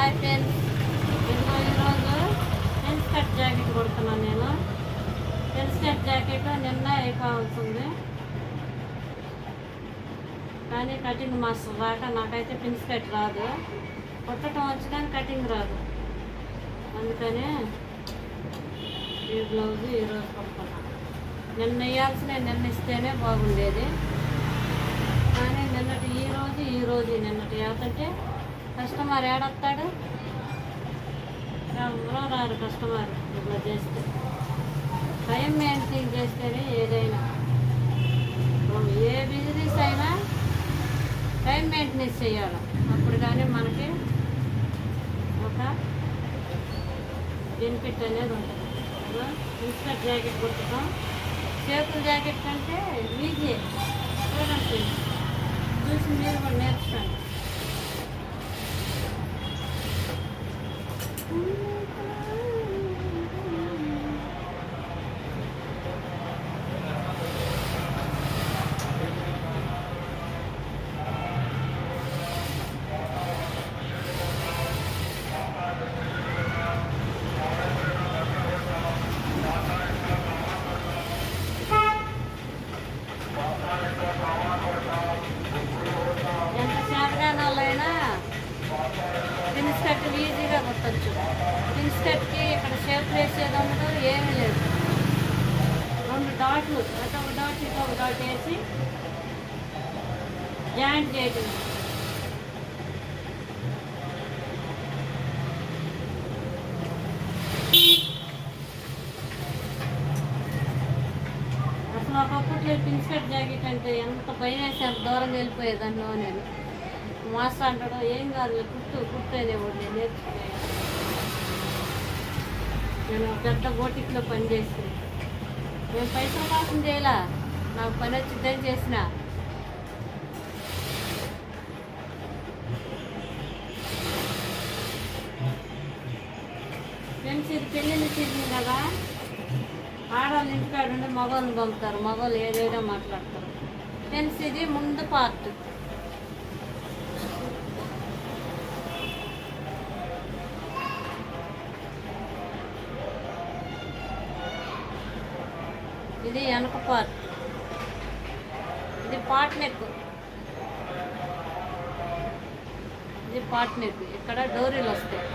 Hi friends, ఇదిగో ఈరోజు pens cut jacket కుడుతున్నాను నేను. పెన్స్ కట్ జాకెట్ నిన్న అయిపోతుంది, కానీ కటింగ్ మాస్టర్ రాక నాకైతే పెన్స్ కట్ రాదు. కుట్టడం వచ్చు కానీ కటింగ్ రాదు. అందుకని ఈ బ్లౌజ్ ఈరోజు కుడుతున్నాను. నిన్న నిన్న ఇస్తేనే బాగుండేది, కానీ నిన్నటి ఏమంటే కస్టమర్ ఏడొస్తాడు, ఎవరో రారు కస్టమర్. ఇట్లా చేస్తే టైం మెయింటైన్ చేస్తేనే ఏదైనా, ఏ బిజినెస్ అయినా టైం మెయింటెనెన్స్ చేయాలి. అప్పుడు కానీ మనకి ఒక బెనిఫిట్ అనేది ఉంటుంది. ఇన్స్కర్ట్ జాకెట్ కుట్టడం చేతుల జాకెట్ కంటే ఈజీ. చూడండి, చూసి మీరు కూడా నేర్చుకోండి. పిన్స్ కట్ ఈజీగా కుట్టచ్చు. పిన్స్ కట్కి ఇక్కడ షేప్ వేసేది ఉండదు, ఏమీ లేదు. 2 డాట్లు, అటు ఒక డాట్ ఇటు ఒక డాట్ వేసి జాయింట్ చేయటం. అసలు ఒకప్పట్లో పిన్స్ కట్ జాకెట్ అంటే ఎంత భయం వేసి అంత దూరం వెళ్ళిపోయేదాన్నో నేను. మాస్టర్ అంటాడు, ఏం కాదు కుట్టు అనేవాడు. నేను నేర్చుకునే, నేను పెద్ద బోటిక్లో పనిచేసి నేను పైసల కోసం చేయలా, నాకు పని వచ్చిద్దని చేసిన. ఫ్రెండ్స్, ఇది పెళ్ళిళ్ళు సీజన్ కదా, ఆడవాళ్ళు ఇంటికాడ ఉండి మగవాళ్ళని పంపుతారు, మగవాళ్ళు ఏదైనా మాట్లాడతారు. ఫ్రెండ్స్, ఇది ముందు పార్ట్. ఇది వెనక పార్ట్. ఇది పార్ట్ నెక్. ఇది పార్ట్ నెక్. ఇక్కడ డోరీలు వస్తాయి.